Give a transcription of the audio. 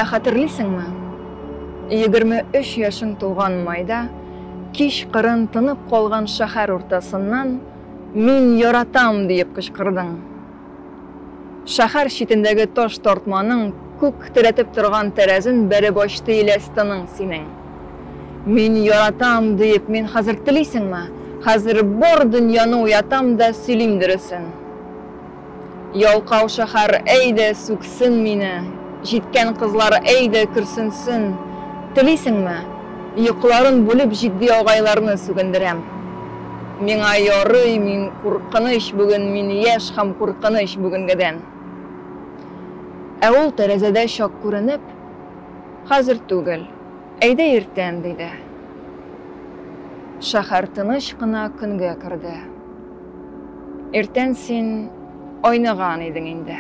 Хәтерлисеңме? 23 яшың тулган майда, кич кырын тынып калган шәһәр уртасыннан «Мин яратам» дип кычкырдың. Шәһәр читендәге таш тартманың күк тирәтеп торган тәрәзен бәреп ачты иләстының синең. «Мин яратам» дип мин хәзер телисеңме? Хәзер бар дөньяны уятам да сөйлим дөресен. Ялкау шәһәр әйдә сүксен мине, җиткән кызлар әйдә көрсенсен. Телисеңме? Йокларын бүлеп җитди агайларны сүгендерәм. Миңа ярый, мин куркыныч бүген, мин яшь һәм куркыныч бүгенгедән. Ә ул тәрәзәдә чак күренеп, хәзер түгел, әйдә иртән диде. Шәһәр тыныч кына көнгә керде. Иртән син айныган идең инде.